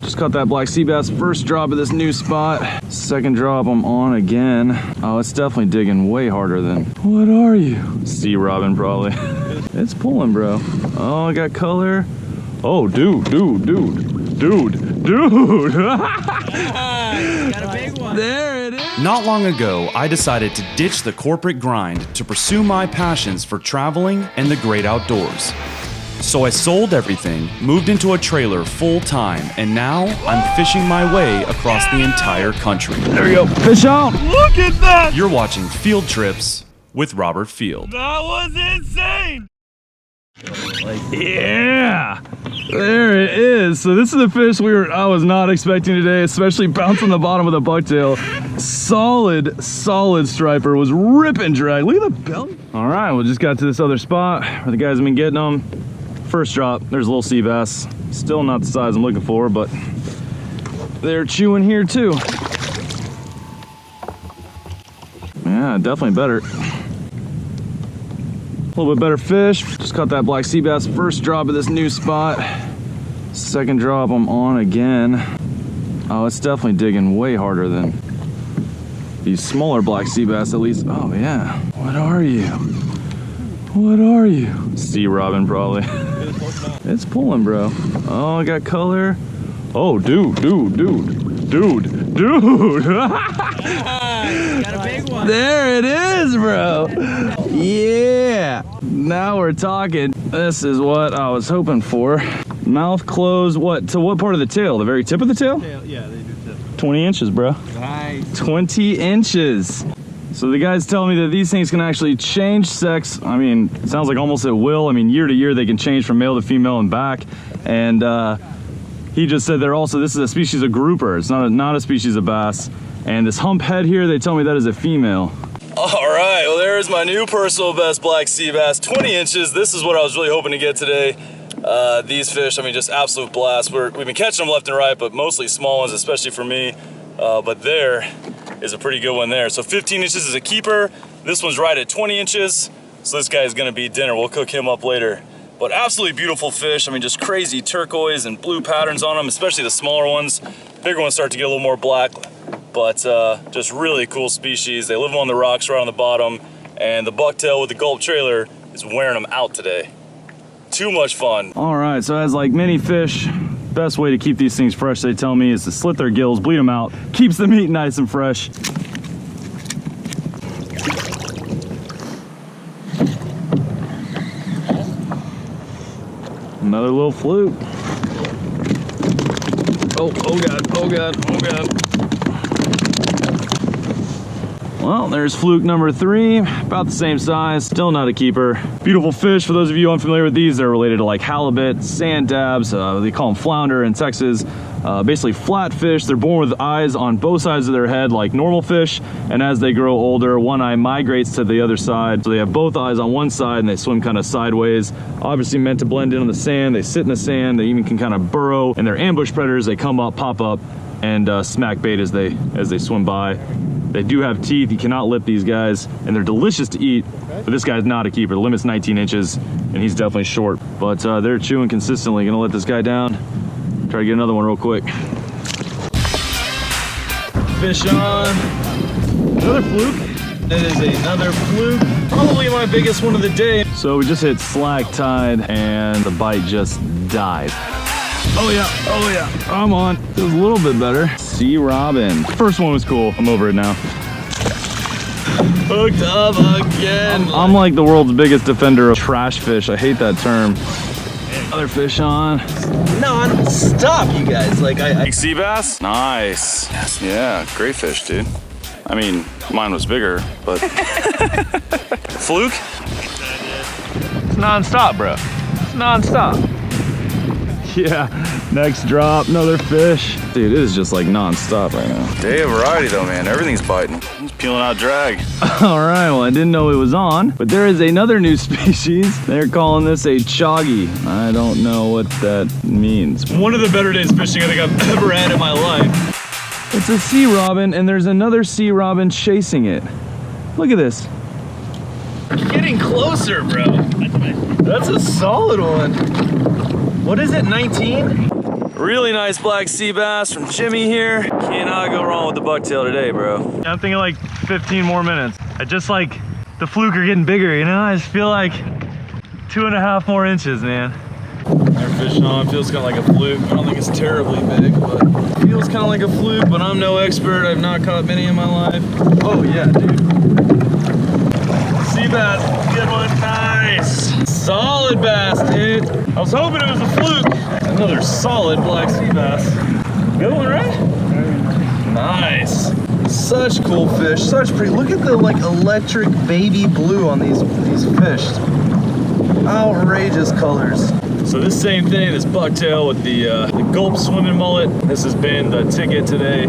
Just caught that black sea bass. First drop of this new spot. Second drop, I'm on again. Oh, it's definitely digging way harder than. What are you? Sea robin, probably. It's pulling, bro. Oh, I got color. Oh, dude. Got a big one. There it is. Not long ago, I decided to ditch the corporate grind to pursue my passions for traveling and the great outdoors. So I sold everything, moved into a trailer full time, and now I'm fishing my way across the entire country. There we go. Fish on. Look at that. You're watching Field Trips with Robert Field. That was insane. Yeah, there it is. So this is the fish I was not expecting today, especially bouncing the bottom of the bucktail. Solid striper, was ripping drag. Look at the belly. All right, we just got to this other spot where the guys have been getting them. First drop, there's a little sea bass. Still not the size I'm looking for, but they're chewing here too. Yeah, definitely better. A little bit better fish. Just caught that black sea bass. First drop of this new spot. Second drop, I'm on again. Oh, it's definitely digging way harder than these smaller black sea bass, at least. Oh yeah. What are you? What are you? Sea robin, probably. It's pulling, bro. Oh, I got color. Oh, dude. Got a big one. There it is, bro. Yeah. Now we're talking. This is what I was hoping for. Mouth closed. What? To what part of the tail? The very tip of the tail? Yeah, they do tip. 20 inches, bro. Nice. 20 inches. So the guys tell me that these things can actually change sex. I mean, it sounds like almost at will. I mean, year to year, they can change from male to female and back. And he just said this is a species of grouper. It's not a species of bass. And this hump head here, they tell me that is a female. All right, well, there's my new personal best black sea bass, 20 inches. This is what I was really hoping to get today. These fish, I mean, just absolute blast. We've been catching them left and right, but mostly small ones, especially for me. But there is a pretty good one there. So 15 inches is a keeper. This one's right at 20 inches. So this guy is gonna be dinner. We'll cook him up later. But absolutely beautiful fish. I mean, just crazy turquoise and blue patterns on them, especially the smaller ones. Bigger ones start to get a little more black, but just really cool species. They live on the rocks right on the bottom, and the bucktail with the gulp trailer is wearing them out today. Too much fun. All right, so as like many fish, best way to keep these things fresh, they tell me, is to slit their gills, bleed them out, keeps the meat nice and fresh. Another little fluke. Oh God. Well, there's fluke number 3, about the same size, still not a keeper. Beautiful fish. For those of you unfamiliar with these, they're related to like halibut, sand dabs, they call them flounder in Texas. Basically flat fish. They're born with eyes on both sides of their head like normal fish, and as they grow older, one eye migrates to the other side. So they have both eyes on one side and they swim kind of sideways. Obviously meant to blend in on the sand. They sit in the sand. They even can kind of burrow, and they're ambush predators. They come up, pop up, and smack bait as they swim by. They do have teeth. You cannot lip these guys, and they're delicious to eat, but this guy's not a keeper. The limit's 19 inches, and he's definitely short, but they're chewing consistently. Gonna let this guy down. Try to get another one real quick. Fish on. Another fluke. That is another fluke. Probably my biggest one of the day. So we just hit slack tide, and the bite just died. Oh yeah, I'm on. It was a little bit better. Sea robin. First one was cool. I'm over it now. Hooked up again. I'm like the world's biggest defender of trash fish. I hate that term. Another fish on. Non-stop, you guys. Like Big sea bass? Nice. Yes. Yeah, great fish, dude. I mean, mine was bigger, but. Fluke? It's non-stop, bro. It's non-stop. Yeah, next drop, another fish. Dude, it is just like non-stop right now. Day of variety though, man. Everything's biting. It's peeling out drag. All right, well, I didn't know it was on, but there is another new species. They're calling this a choggy. I don't know what that means. One of the better days fishing I think I've ever had in my life. It's a sea robin, and there's another sea robin chasing it. Look at this. Getting closer, bro. That's a solid one. What is it, 19? Really nice black sea bass from Jimmy here. Cannot go wrong with the bucktail today, bro. I'm thinking like 15 more minutes. I just like the fluke are getting bigger, you know? I just feel like 2.5 more inches, man. They're fishing on, feels kind of like a fluke. I don't think it's terribly big, but it feels kind of like a fluke, but I'm no expert. I've not caught many in my life. Oh yeah, dude. Sea bass, good one, nice. Solid bass, dude. I was hoping it was a fluke. Another solid black sea bass. Good one, right? Nice. Such cool fish, such pretty. Look at the like electric baby blue on these fish. Outrageous colors. So this same thing, this bucktail with the gulp swimming mullet. This has been the ticket today.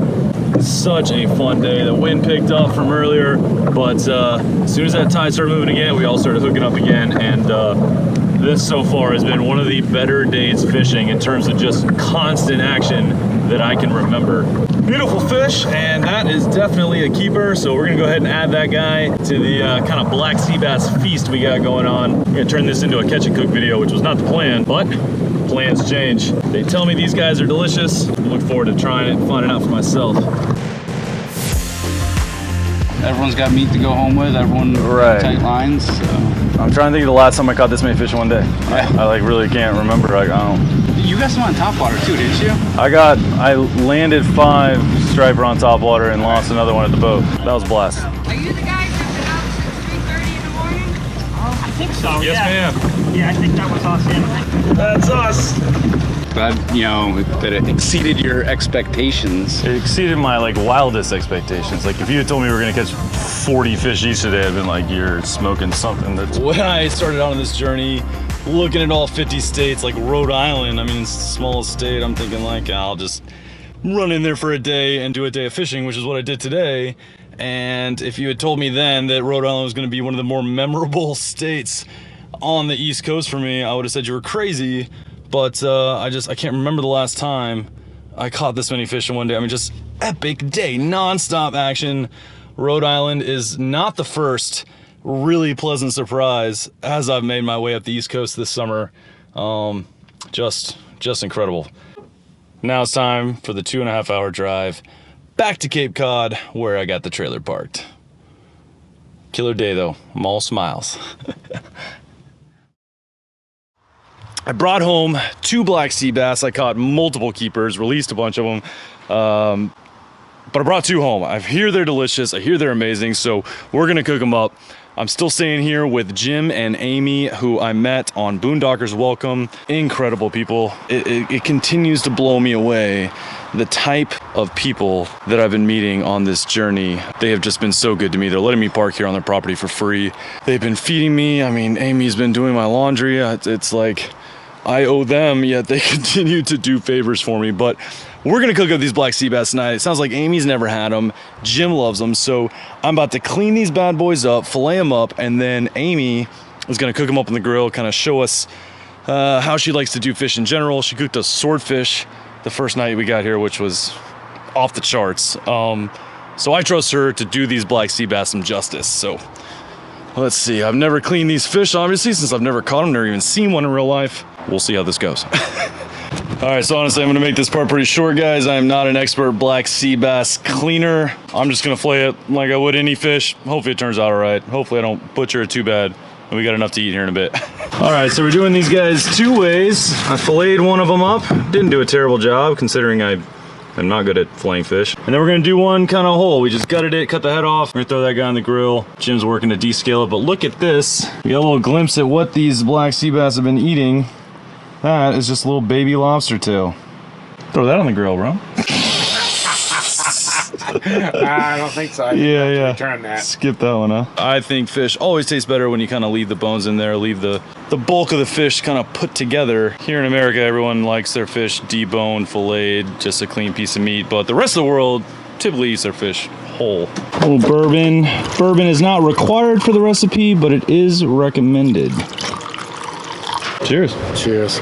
Such a fun day. The wind picked up from earlier, but as soon as that tide started moving again, we all started hooking up again, and this so far has been one of the better days fishing in terms of just constant action that I can remember. Beautiful fish, and that is definitely a keeper, so we're gonna go ahead and add that guy to the kind of black sea bass feast we got going on. We're gonna turn this into a catch and cook video, which was not the plan, but plans change. They tell me these guys are delicious. I look forward to trying it and finding out for myself. Everyone's got meat to go home with, everyone tight lines, so. I'm trying to think of the last time I caught this many fish in one day. Yeah. I like really can't remember. I don't. You got some on top water too, didn't you? I landed 5 striper on top water and lost another one at the boat. That was a blast. Are you the guys that have been out since 3:30 in the morning? I think so, Yes, yeah. ma'am. Yeah, I think that was us, yeah. That's us. Glad, you know, that it exceeded your expectations. It exceeded my like wildest expectations. Like if you had told me we were gonna catch 40 fish each today, I'd been like, you're smoking something. When I started out on this journey, looking at all 50 states, like Rhode Island, I mean, it's the smallest state, I'm thinking like, I'll just run in there for a day and do a day of fishing, which is what I did today. And if you had told me then that Rhode Island was gonna be one of the more memorable states on the East Coast for me, I would have said you were crazy. But I can't remember the last time I caught this many fish in one day. I mean, just epic day, non-stop action. Rhode Island is not the first really pleasant surprise as I've made my way up the East Coast this summer. Just incredible. Now it's time for the 2.5-hour drive back to Cape Cod, where I got the trailer parked. Killer day though, I'm all smiles. I brought home 2 black sea bass. I caught multiple keepers, released a bunch of them. But I brought 2 home. I hear they're delicious. I hear they're amazing. So we're gonna cook them up. I'm still staying here with Jim and Amy, who I met on Boondockers Welcome. Incredible people. It continues to blow me away, the type of people that I've been meeting on this journey. They have just been so good to me. They're letting me park here on their property for free. They've been feeding me. I mean, Amy's been doing my laundry. It's like I owe them, yet they continue to do favors for me. But we're gonna cook up these black sea bass tonight. It sounds like Amy's never had them. Jim loves them. So I'm about to clean these bad boys up, fillet them up, and then Amy is gonna cook them up on the grill, kind of show us how she likes to do fish in general. She cooked us swordfish the first night we got here, which was off the charts. So I trust her to do these black sea bass some justice. So let's see, I've never cleaned these fish, obviously, since I've never caught them, never even seen one in real life. We'll see how this goes. All right, so honestly, I'm gonna make this part pretty short, guys. I am not an expert black sea bass cleaner. I'm just gonna fillet it like I would any fish. Hopefully it turns out all right. Hopefully I don't butcher it too bad. And we got enough to eat here in a bit. All right, so we're doing these guys 2 ways. I filleted one of them up. Didn't do a terrible job, considering I'm not good at filleting fish. And then we're gonna do one kind of whole. We just gutted it, cut the head off. We're gonna throw that guy on the grill. Jim's working to descale it, but look at this. We got a little glimpse at what these black sea bass have been eating. That is just a little baby lobster tail. Throw that on the grill, bro. I don't think so. Yeah. Return that. Skip that one, huh? I think fish always tastes better when you kind of leave the bones in there, leave the bulk of the fish kind of put together. Here in America, everyone likes their fish deboned, filleted, just a clean piece of meat, but the rest of the world typically eats their fish whole. A little bourbon. Bourbon is not required for the recipe, but it is recommended. Cheers. Cheers.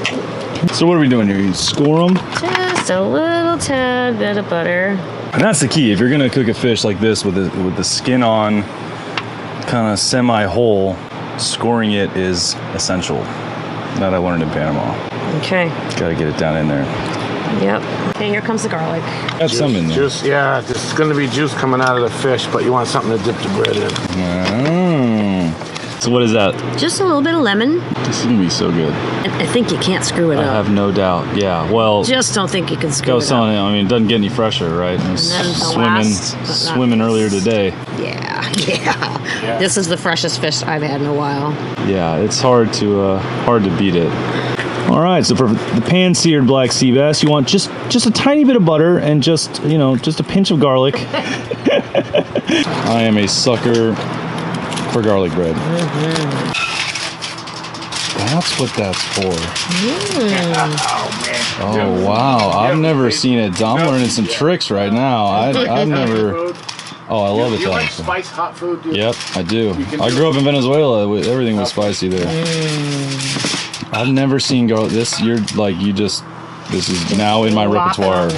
So what are we doing here? You score them? Just a little tad bit of butter. And that's the key. If you're gonna cook a fish like this with the skin on, kind of semi-whole, scoring it is essential. That I learned in Panama. Okay. Gotta get it down in there. Yep. Okay, here comes the garlic. Got some in there. Juice, yeah, there's going to be juice coming out of the fish, but you want something to dip the bread in. So what is that? Just a little bit of lemon. This is gonna be so good. I think you can't screw it I up. have no doubt. Yeah. Well, Just don't think you can screw go it up. selling it. I mean, it doesn't get any fresher, right? I was And then the swimming earlier today. Yeah. This is the freshest fish I've had in a while. Yeah, it's hard to beat it. All right, so for the pan-seared black sea bass, you want just a tiny bit of butter and just a pinch of garlic. I am a sucker for garlic bread. That's what that's for. Oh wow, I've never seen it. I'm learning some tricks right now. I've never. Oh, I love it. You like spice hot food? Yep, I do. I grew up in Venezuela. Everything was spicy there. I've never seen this. This is now in my repertoire.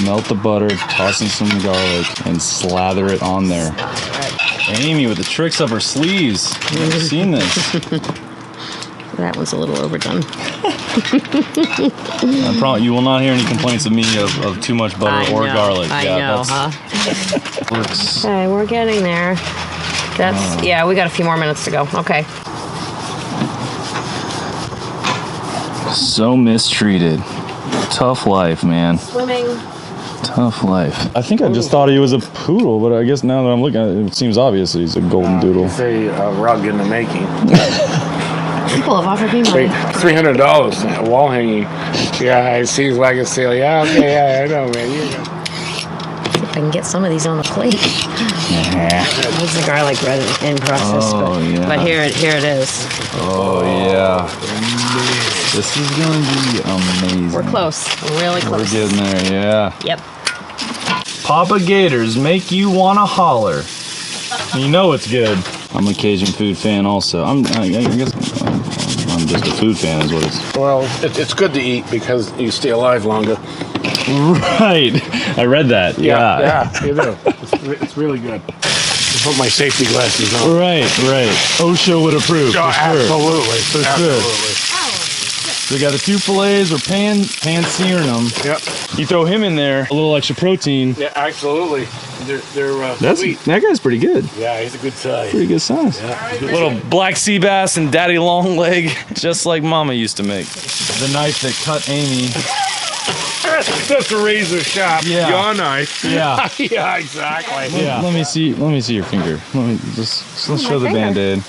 Melt the butter, toss in some garlic, and slather it on there. Amy with the tricks up her sleeves. I've never seen this. That one's a little overdone. I promise you will not hear any complaints of me of too much butter or garlic. I know, huh? Works. Okay, we're getting there. Yeah, we got a few more minutes to go. Okay. So mistreated. Tough life, man. Swimming. Tough life. I think I just thought he was a poodle, but I guess now that I'm looking at it, it seems obvious that he's a golden doodle. It's a rug in the making. People have offered me money. $300 wall hanging. Yeah, it seems like a sale. Yeah, okay, yeah, I know, man. See if I can get some of these on the plate. There's the garlic bread in process. But here it is. Oh yeah. This is gonna be amazing. We're close. We're really close. We're getting there, yeah. Yep. Papa Gators make you wanna holler. You know it's good. I'm a Cajun food fan also. I guess I'm just a food fan is what it's. Well, it's good to eat because you stay alive longer. Right. I read that. Yeah, you do. It's really good. Put my safety glasses on. Right. OSHA would approve. Oh, for sure. absolutely. For sure. So we got the two fillets. We're pan searing them. Yep. You throw him in there, a little extra protein. Yeah, absolutely. They're sweet. That guy's pretty good. Yeah, he's a good size. Pretty good size. Yeah. Little black sea bass and daddy long leg, just like Mama used to make. The knife that cut Amy. That's a razor sharp. Yeah. Your knife. Yeah. Yeah, exactly. Yeah. Let me see your finger. Let's show the finger. Band-Aid.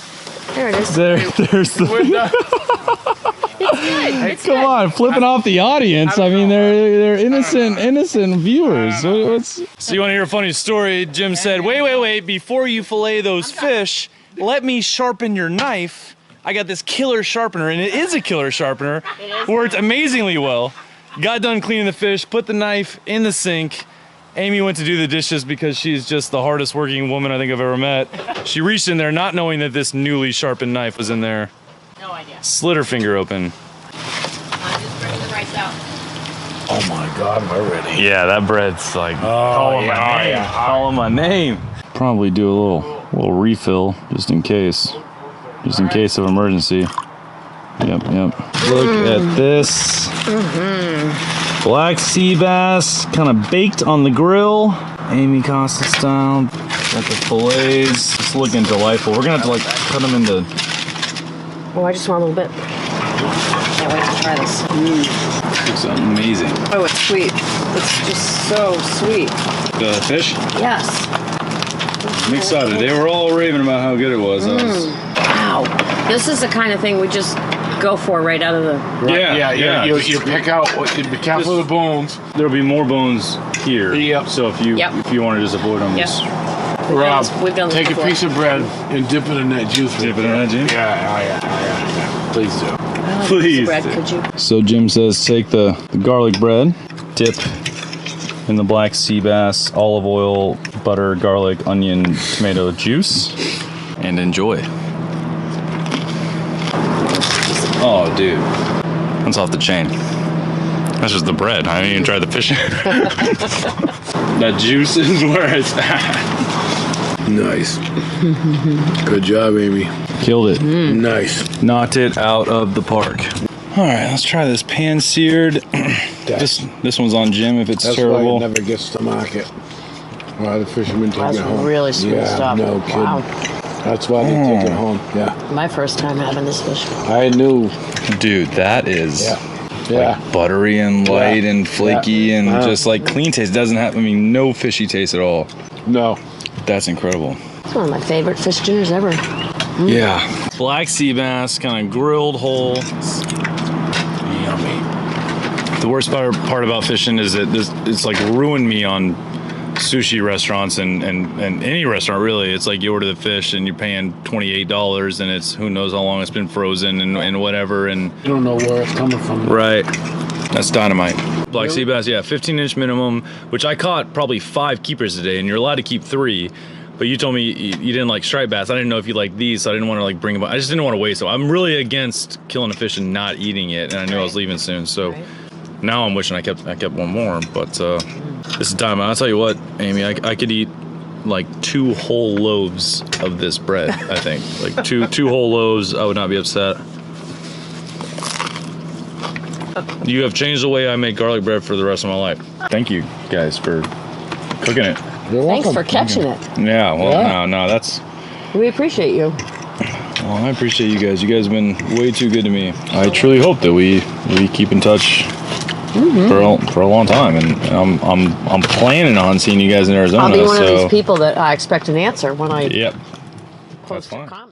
There it is. There's the. It's Come on, flipping off the audience. I mean, they're innocent viewers. So you want to hear a funny story? Jim said, "Wait! Before you fillet those fish, let me sharpen your knife. I got this killer sharpener, and it is a killer sharpener. Worked amazingly well. Got done cleaning the fish, put the knife in the sink. Amy went to do the dishes because she's just the hardest working woman I think I've ever met. She reached in there not knowing that this newly sharpened knife was in there. No idea. Slit her finger open. I'm just bringing the rice out. Oh my God, we're ready. Yeah, that bread's like calling my name. Probably do a little refill just in case of emergency. Yep. Look at this. Black sea bass, kind of baked on the grill. Amy Costa style. Got the fillets. It's looking delightful. We're gonna have to like cut them into. Oh, I just want a little bit. Can't wait to try this. Looks amazing. Oh, it's sweet. It's just so sweet. The fish? Yes. I'm excited. They were all raving about how good it was. Wow. This is the kind of thing we just go for right out of the... Yeah. You pick out, be careful of the bones. There'll be more bones here. Yep. So if you want to just avoid them, Yep. just Rob, We've done this take before. a piece of bread and dip it in that juice. dip it in that, Jim. Yeah. Please do. Please. Bread, could you? So Jim says take the garlic bread, dip in the black sea bass, olive oil, butter, garlic, onion, tomato juice, and enjoy. Oh, dude. That's off the chain. That's just the bread. I didn't even try the fish. That juice is where it's at. Nice. Good job, Amy. Killed it. Nice. Knocked it out of the park. All right, let's try this pan-seared. This one's on Jim if it's That's terrible. why it never gets to market. Why the fishermen take That's it home. really sweet yeah, stuff. No kidding. Wow. That's why they take it home. Yeah. My first time having this fish. I knew. Dude, that is Yeah. buttery and light and flaky and Uh-huh. just like clean taste. Doesn't have, I mean, no fishy taste at all. No. That's incredible. It's one of my favorite fish dinners ever. Yeah. Black sea bass, kind of grilled whole. Yummy. The worst part about fishing is that it's like ruined me on sushi restaurants and any restaurant really. It's like you order the fish and you're paying $28 and it's who knows how long it's been frozen and whatever and You don't know where it's coming from. right. That's dynamite. Black sea bass, yeah, 15-inch minimum, which I caught probably 5 keepers today, and you're allowed to keep 3. But you told me you didn't like striped bass. I didn't know if you like these, so I didn't want to like bring them up. I just didn't want to waste them. I'm really against killing a fish and not eating it, and I knew I was leaving soon, so now I'm wishing I kept one more. But this is dynamite. I'll tell you what, Amy, I could eat like 2 whole loaves of this bread. I think like two whole loaves. I would not be upset. You have changed the way I make garlic bread for the rest of my life. Thank you guys for cooking it. You're Thanks welcome. for catching it. Yeah, well, Yeah. no, that's. We appreciate you. Well, I appreciate you guys. You guys have been way too good to me. I truly hope that we keep in touch for a long time, and I'm planning on seeing you guys in Arizona. I'll be one of so these people that I expect an answer when I yep, post fine. a comment.